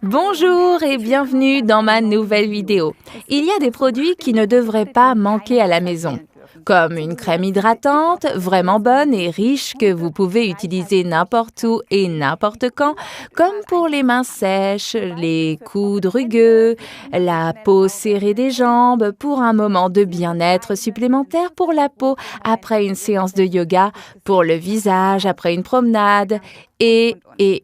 Bonjour et bienvenue dans ma nouvelle vidéo. Il y a des produits qui ne devraient pas manquer à la maison, comme une crème hydratante vraiment bonne et riche que vous pouvez utiliser n'importe où et n'importe quand, comme pour les mains sèches, les coudes rugueux, la peau serrée des jambes, pour un moment de bien-être supplémentaire pour la peau après une séance de yoga, pour le visage après une promenade, et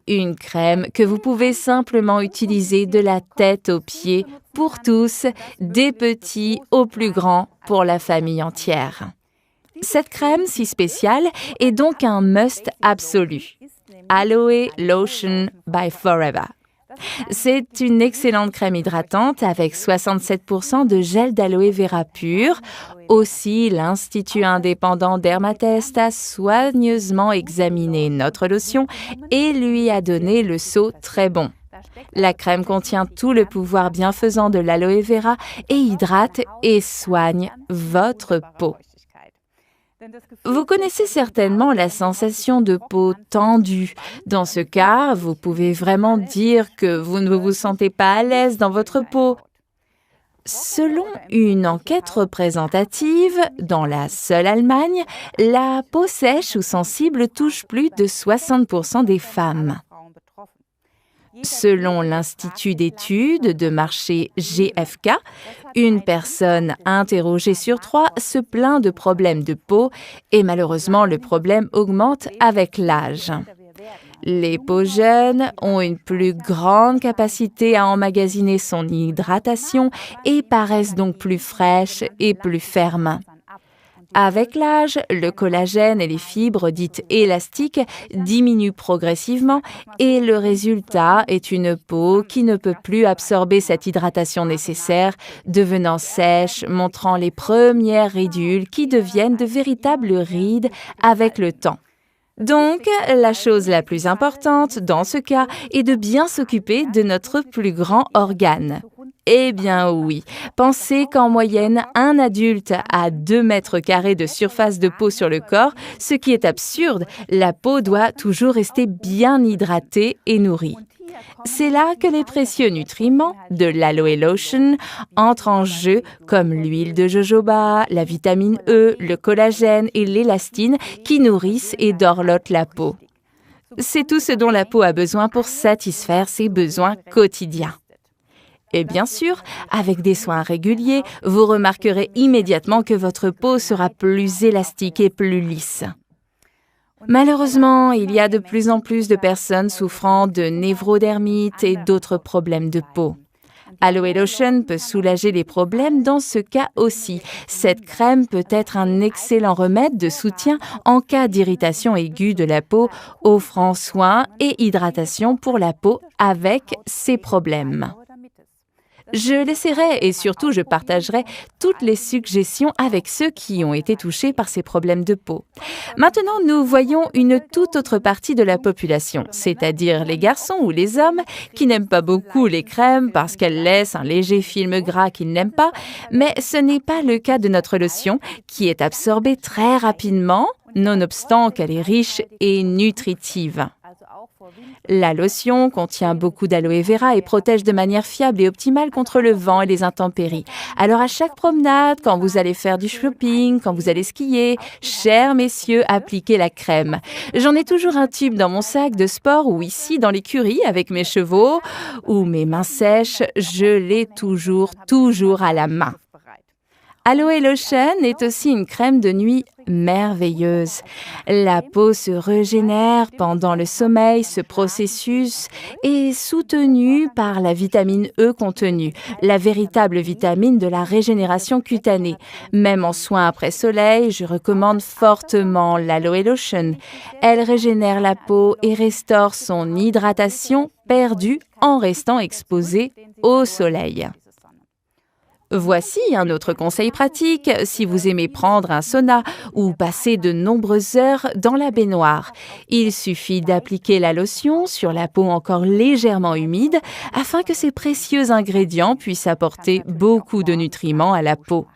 une crème que vous pouvez simplement utiliser de la tête aux pieds pour tous, des petits aux plus grands, pour la famille entière. Cette crème si spéciale est donc un must absolu. Aloe Lotion by Forever. C'est une excellente crème hydratante avec 67% de gel d'aloe vera pur. Aussi, l'Institut indépendant Dermatest a soigneusement examiné notre lotion et lui a donné le sceau très bon. La crème contient tout le pouvoir bienfaisant de l'aloe vera et hydrate et soigne votre peau. Vous connaissez certainement la sensation de peau tendue. Dans ce cas, vous pouvez vraiment dire que vous ne vous sentez pas à l'aise dans votre peau. Selon une enquête représentative, dans la seule Allemagne, la peau sèche ou sensible touche plus de 60% des femmes. Selon l'Institut d'études de marché GfK, une personne interrogée sur 3 se plaint de problèmes de peau et malheureusement le problème augmente avec l'âge. Les peaux jeunes ont une plus grande capacité à emmagasiner son hydratation et paraissent donc plus fraîches et plus fermes. Avec l'âge, le collagène et les fibres dites élastiques diminuent progressivement et le résultat est une peau qui ne peut plus absorber cette hydratation nécessaire, devenant sèche, montrant les premières ridules qui deviennent de véritables rides avec le temps. Donc, la chose la plus importante dans ce cas est de bien s'occuper de notre plus grand organe. Eh bien oui, pensez qu'en moyenne, un adulte a 2 mètres carrés de surface de peau sur le corps, ce qui est absurde. La peau doit toujours rester bien hydratée et nourrie. C'est là que les précieux nutriments de l'Aloe Lotion entrent en jeu, comme l'huile de jojoba, la vitamine E, le collagène et l'élastine qui nourrissent et dorlotent la peau. C'est tout ce dont la peau a besoin pour satisfaire ses besoins quotidiens. Et bien sûr, avec des soins réguliers, vous remarquerez immédiatement que votre peau sera plus élastique et plus lisse. Malheureusement, il y a de plus en plus de personnes souffrant de névrodermite et d'autres problèmes de peau. Aloe Lotion peut soulager les problèmes dans ce cas aussi. Cette crème peut être un excellent remède de soutien en cas d'irritation aiguë de la peau, offrant soins et hydratation pour la peau avec ces problèmes. Je laisserai et surtout je partagerai toutes les suggestions avec ceux qui ont été touchés par ces problèmes de peau. Maintenant, nous voyons une toute autre partie de la population, c'est-à-dire les garçons ou les hommes qui n'aiment pas beaucoup les crèmes parce qu'elles laissent un léger film gras qu'ils n'aiment pas, mais ce n'est pas le cas de notre lotion qui est absorbée très rapidement, nonobstant qu'elle est riche et nutritive. La lotion contient beaucoup d'aloe vera et protège de manière fiable et optimale contre le vent et les intempéries. Alors à chaque promenade, quand vous allez faire du shopping, quand vous allez skier, chers messieurs, appliquez la crème. J'en ai toujours un tube dans mon sac de sport ou ici dans l'écurie avec mes chevaux ou mes mains sèches, je l'ai toujours à la main. Aloe Lotion est aussi une crème de nuit merveilleuse. La peau se régénère pendant le sommeil. Ce processus est soutenu par la vitamine E contenue, la véritable vitamine de la régénération cutanée. Même en soins après soleil, je recommande fortement l'Aloe Lotion. Elle régénère la peau et restaure son hydratation perdue en restant exposée au soleil. Voici un autre conseil pratique si vous aimez prendre un sauna ou passer de nombreuses heures dans la baignoire. Il suffit d'appliquer la lotion sur la peau encore légèrement humide afin que ces précieux ingrédients puissent apporter beaucoup de nutriments à la peau.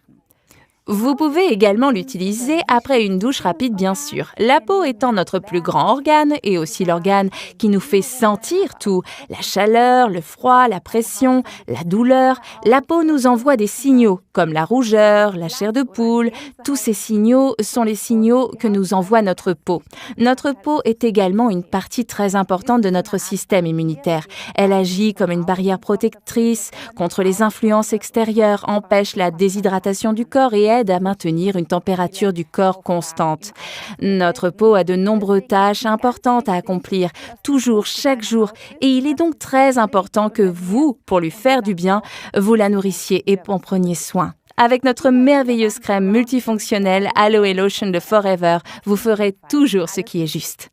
Vous pouvez également l'utiliser après une douche rapide, bien sûr. La peau étant notre plus grand organe et aussi l'organe qui nous fait sentir tout, la chaleur, le froid, la pression, la douleur, la peau nous envoie des signaux comme la rougeur, la chair de poule. Tous ces signaux sont les signaux que nous envoie notre peau. Notre peau est également une partie très importante de notre système immunitaire. Elle agit comme une barrière protectrice contre les influences extérieures, empêche la déshydratation du corps et aide à maintenir une température du corps constante. Notre peau a de nombreuses tâches importantes à accomplir, toujours, chaque jour, et il est donc très important que vous, pour lui faire du bien, vous la nourrissiez et en preniez soin. Avec notre merveilleuse crème multifonctionnelle Aloe Lotion de Forever, vous ferez toujours ce qui est juste.